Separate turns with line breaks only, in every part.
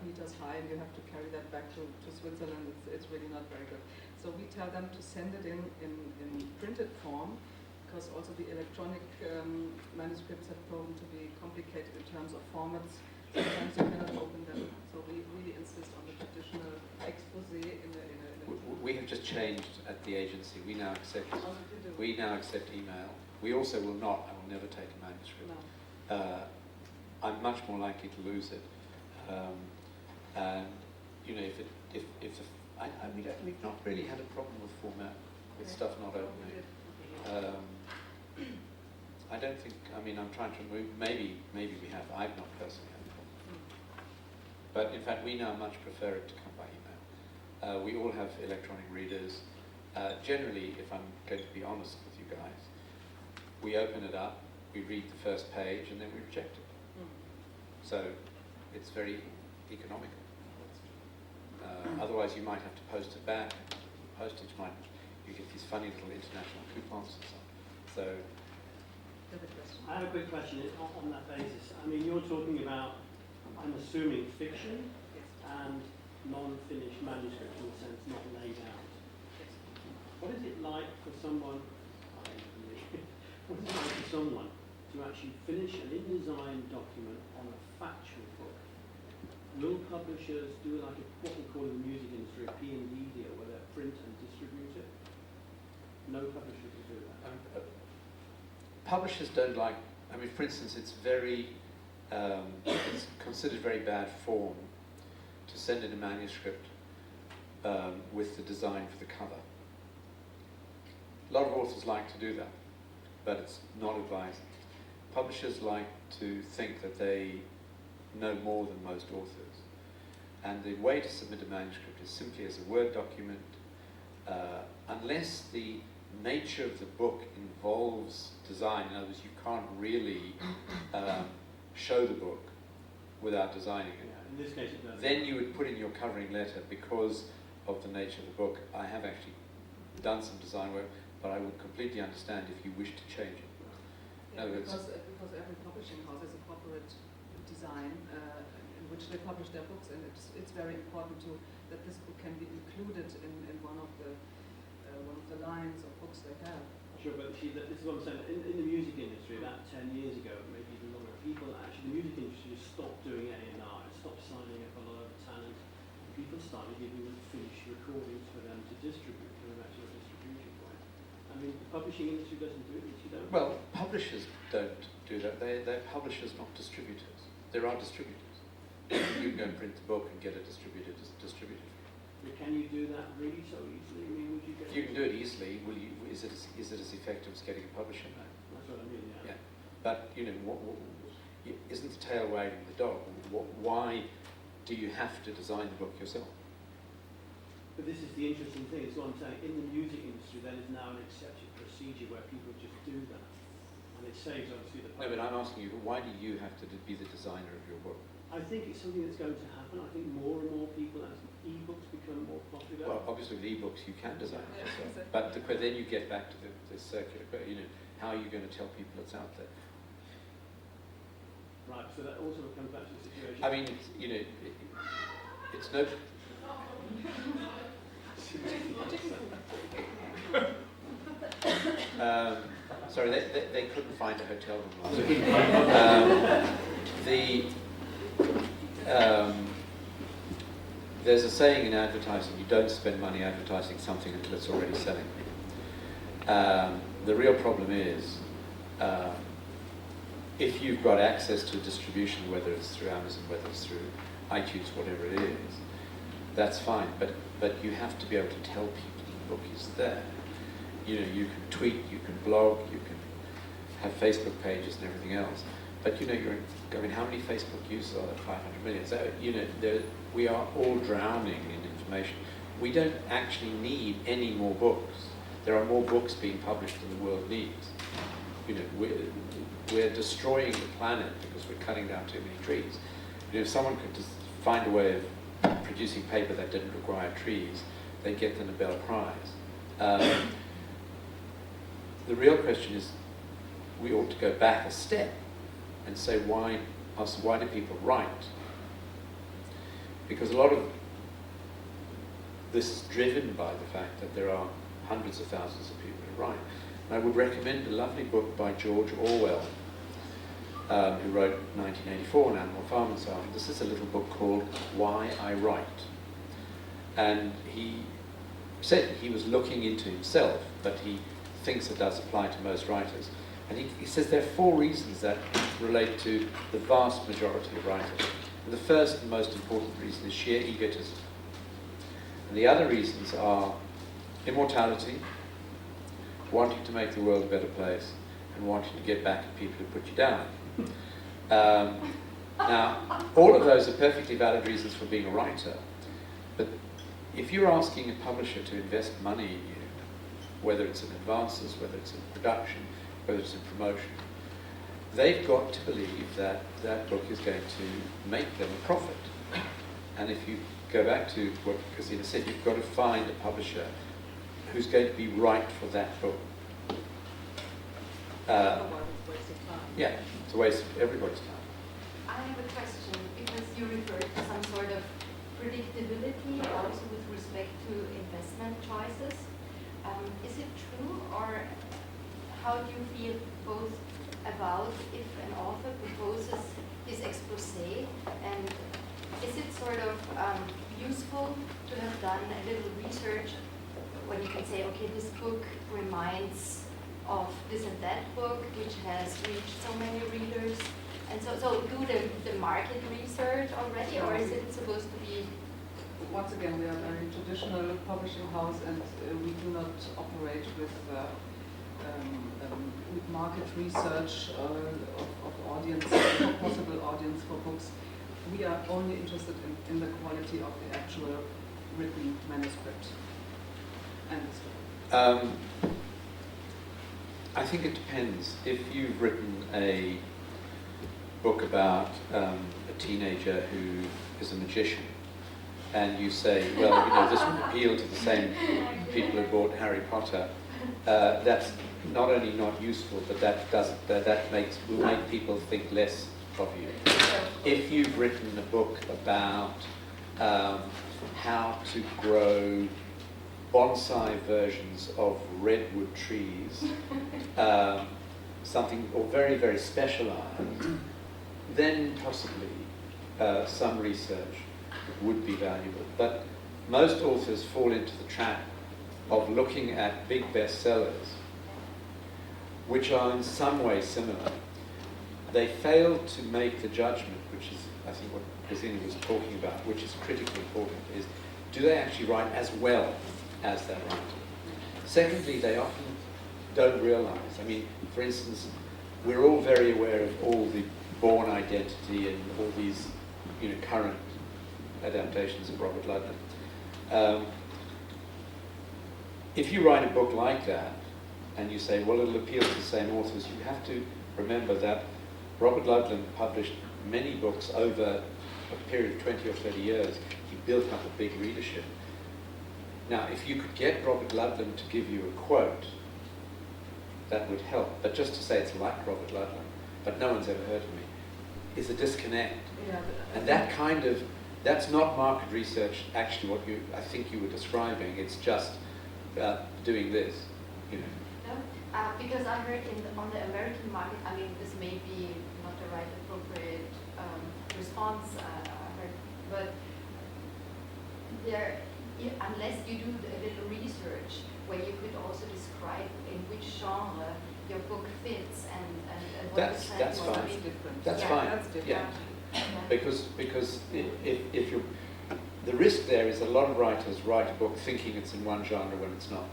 meters high, and you have to carry that back to Switzerland. It's really not very good. So we tell them to send it in printed form, because also the electronic manuscripts have proven to be complicated in terms of formats. Sometimes you cannot open them. So we really insist on the traditional expose in a
we have just changed at the agency. We now accept email. We also will not. I will never take a manuscript.
No.
I'm much more likely to lose it. And you know, we've not really had a problem with format, with stuff not opening. I don't think. I mean, I'm trying to remove. Maybe we have. I've not personally had a problem. But in fact, we now much prefer it to come by email. We all have electronic readers. Generally, if I'm going to be honest with you guys, we open it up, we read the first page, and then we reject it. So it's very economical. Otherwise, you might have to post it back. Postage might, you get these funny little international coupons and so on. So,
I have a quick question on that basis. I mean, you're talking about, I'm assuming, fiction and non-finished manuscripts, in a sense, not laid out. What is it like for someone? What is it like for someone to actually finish an InDesign document on a factual book? Will publishers do like what we call in the music industry a P&D deal, where they print and distribute it? No publisher will do that.
Publishers don't like. I mean, for instance, it's considered very bad form to send in a manuscript with the design for the cover. A lot of authors like to do that, but it's not advised. Publishers like to think that they know more than most authors. And the way to submit a manuscript is simply as a Word document, unless the nature of the book involves design. In other words, you can't really show the book without designing it.
In this case, it does.
Then you would put in your covering letter, because of the nature of the book, I have actually done some design work, but I would completely understand if you wish to change it.
Yeah, because every publishing house has a corporate design in which they publish their books, and it's very important that this book can be included in one of the lines of books they have.
Sure, but see, this is what I'm saying. In the music industry, about 10 years ago, maybe even longer, the music industry just stopped doing A&R, it stopped signing up a lot of talent. People started giving them finished recordings for them to distribute, coming back to a distribution point. I mean, the publishing industry doesn't do it, you don't?
Well, publishers don't do that. They're publishers, not distributors. There are distributors. You can go and print the book and get a distributor to distribute it.
But can you do that really so easily? I mean, would you get?
You can do it easily. Is it as effective as getting a publisher? No.
That's what I mean. Yeah.
But you know, isn't the tail wagging the dog? Why do you have to design the book yourself?
But this is the interesting thing. Is what I'm saying. In the music industry, there is now an accepted procedure where people just do that, and it saves obviously the.
No, but I'm asking you, why do you have to be the designer of your book?
I think it's something that's going to happen. I think more and more people, as e-books become more popular.
Well, obviously with e-books you can design it yourself,
exactly.
but then you get back to the circular. You know, how are you going to tell people it's out there?
Right. So that also comes back to the situation.
I mean, you know, it's no. Sorry, they couldn't find a hotel room last week. There's a saying in advertising: you don't spend money advertising something until it's already selling. The real problem is, if you've got access to distribution, whether it's through Amazon, whether it's through iTunes, whatever it is, that's fine. But you have to be able to tell people the book is there. You know, you can tweet, you can blog, you can have Facebook pages and everything else. But you know, I mean, how many Facebook users are there? 500 million. So you know, we are all drowning in information. We don't actually need any more books. There are more books being published than the world needs. You know, we're destroying the planet because we're cutting down too many trees. You know, if someone could just find a way of producing paper that didn't require trees, they'd get the Nobel Prize. The real question is, we ought to go back a step and say, why do people write? because a lot of this is driven by the fact that there are hundreds of thousands of people who write. And I would recommend a lovely book by George Orwell, who wrote 1984, An Animal Farm and so on. This is a little book called Why I Write. And he said he was looking into himself, but he thinks it does apply to most writers. And he says there are 4 reasons that relate to the vast majority of writers. And the first and most important reason is sheer egotism. And the other reasons are immortality, wanting to make the world a better place, and wanting to get back at people who put you down. Now, all of those are perfectly valid reasons for being a writer, but if you're asking a publisher to invest money in you, whether it's in advances, whether it's in production, whether it's in promotion, they've got to believe that that book is going to make them a profit. And if you go back to what Gesine said, you've got to find a publisher who's going to be right for that book. Yeah, it's a waste of everybody's time.
I have a question, because you referred to some sort of predictability also with respect to investment choices. Is it true, or how do you feel both about if an author proposes his expose, and is it sort of useful to have done a little research when you can say, okay, this book reminds of this and that book, which has reached so many readers, and so do the market research already, or is it supposed to be?
Once again, we are a very traditional publishing house, and we do not operate with market research of audience, or possible audience for books. We are only interested in the quality of the actual written manuscript. And
I think it depends. If you've written a book about a teenager who is a magician, and you say, well, you know, this would appeal to the same people who bought Harry Potter, that's not only not useful, but that will make people think less of you. If you've written a book about how to grow bonsai versions of redwood trees, something or very, very specialized, then possibly some research would be valuable. But most authors fall into the trap of looking at big bestsellers, which are in some way similar. They fail to make the judgment, which is, I think, what Gesine was talking about, which is critically important, is do they actually write as well as that writer? Secondly, they often don't realize. I mean, for instance, we're all very aware of all the Bourne Identity and all these, you know, current adaptations of Robert Ludlum. If you write a book like that, and you say, well, it'll appeal to the same authors, you have to remember that Robert Ludlum published many books over a period of 20 or 30 years. He built up a big readership. Now, if you could get Robert Ludlum to give you a quote, that would help. But just to say it's like Robert Ludlum, but no one's ever heard of me, is a disconnect.
yeah,
And that kind of, that's not market research, actually what I think you were describing. It's just doing this, you know.
Because I heard on the American market, I mean, this may be not the right appropriate response, I heard, but there, unless you do a little research where you could also describe in which genre your book fits and what
That's
the
fine.
trend was.
That's
Yeah,
fine.
that's different.
Yeah.
Yeah.
Because if you, the risk there is a lot of writers write a book thinking it's in one genre when it's not.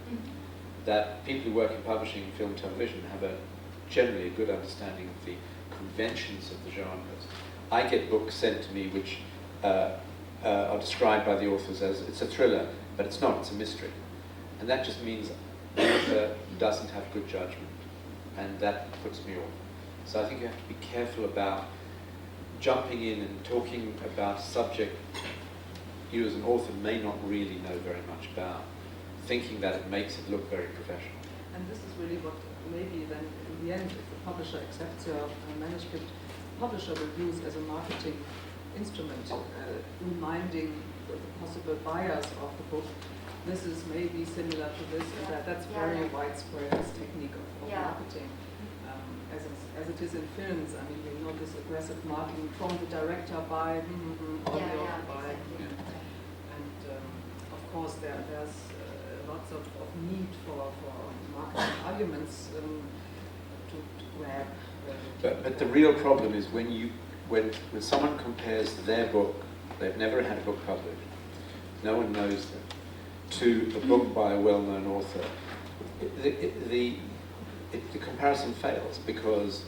Mhm.
That people who work in publishing, film, television have generally a good understanding of the conventions of the genres. I get books sent to me which are described by the authors as it's a thriller, but it's not, it's a mystery. And that just means the author doesn't have good judgment, and that puts me off. So I think you have to be careful about jumping in and talking about a subject you as an author may not really know very much about, thinking that it makes it look very professional.
And this is really what maybe then in the end, if the publisher accepts your manuscript, the publisher will use as a marketing instrument, reminding the possible buyers of the book, this is maybe similar to this and that. That's very widespread, this technique of marketing. As it is in films, I mean, we know this aggressive marketing from the director by audio by.
Exactly.
And of course, there's lots of need for marketing arguments to grab.
But the real problem is when someone compares their book, they've never had a book published, no one knows them, to a book by a well-known author, the comparison fails because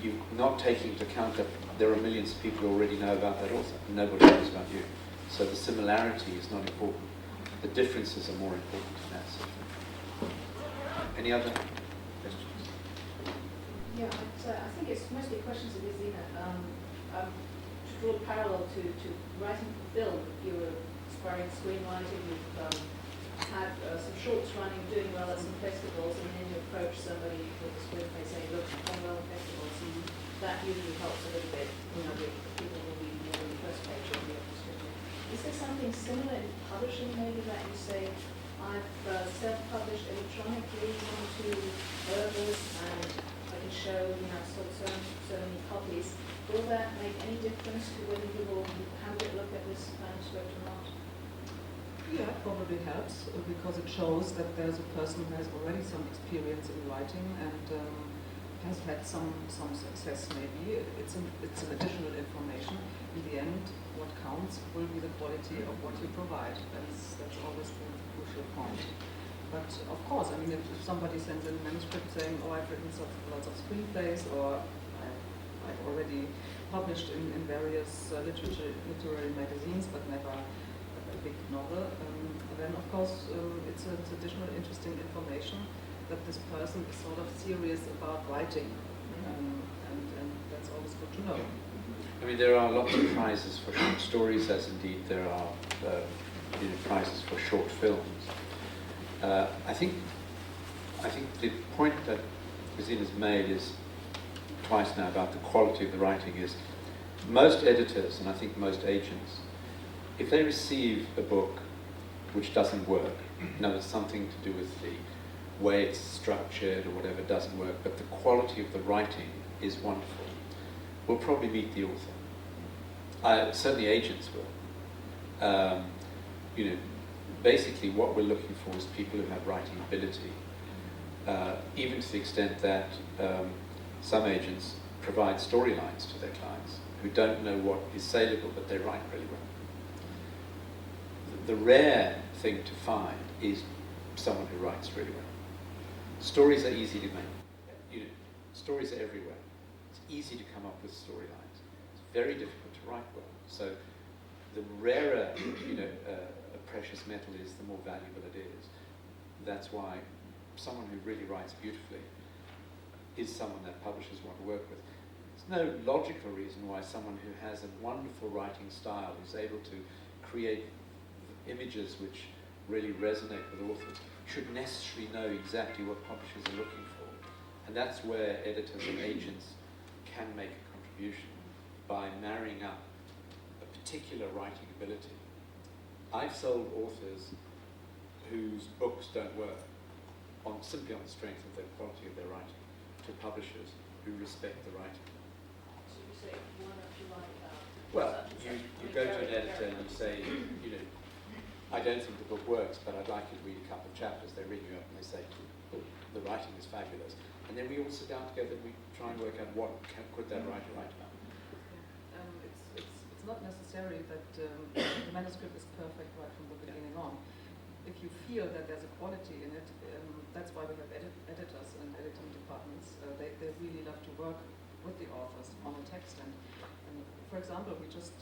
you're not taking into account that there are millions of people who already know about that author and nobody knows about you. So the similarity is not important. The differences are more important in that sense. Any other questions?
Yeah, I think it's mostly questions of Gesine. To draw a parallel to writing for film, you were aspiring screenwriting, you've had some shorts running, doing well at some festivals, and then you approach somebody with a screenplay saying, look, I've done well at festivals, and that usually helps a little bit. You know, people will be more on the first page of the screenplay. Is there something similar in publishing, maybe, that you say, I've self-published electronically onto Herbers, and I can show, you know, so many copies. Will that make any difference to whether you will have a look at this manuscript or not?
Yeah, it probably helps because it shows that there's a person who has already some experience in writing and has had some success maybe. It's an additional information. In the end, what counts will be the quality of what you provide. That's always the crucial point. But of course, I mean, if somebody sends in a manuscript saying, oh, I've written lots of screenplays, or I've already published in various literary magazines, but never a big novel, then of course it's additional interesting information that this person is sort of serious about writing, and that's always good to know.
I mean, there are lots of prizes for short stories, as indeed there are prizes for short films. I think the point that Gesine has made is twice now about the quality of the writing is most editors, and I think most agents, if they receive a book which doesn't work, it's something to do with the way it's structured or whatever doesn't work, but the quality of the writing is wonderful, we'll probably meet the author. Certainly agents will. Basically what we're looking for is people who have writing ability, even to the extent that some agents provide storylines to their clients who don't know what is saleable, but they write really well. The rare thing to find is someone who writes really well. Stories are easy to make. Stories are everywhere. It's easy to come up with storylines. It's very difficult to write well. So the rarer, a precious metal is, the more valuable it is. That's why someone who really writes beautifully is someone that publishers want to work with. There's no logical reason why someone who has a wonderful writing style, who's able to create images which really resonate with authors, should necessarily know exactly what publishers are looking for. And that's where editors and agents can make a contribution by marrying up a particular writing ability. I've sold authors whose books don't work simply on the strength of the quality of their writing to publishers who respect the writing.
So you say, why don't you write about?
Well, you go to an editor and you say, I don't think the book works, but I'd like you to read a couple of chapters. They ring you up and they say, the writing is fabulous. And then we all sit down together and we try and work out what could that writer write about.
It's not necessary that the manuscript is perfect right from the beginning on. If you feel that there's a quality in it, that's why we have editors and editing departments. They really love to work with the authors on the text. And for example, we just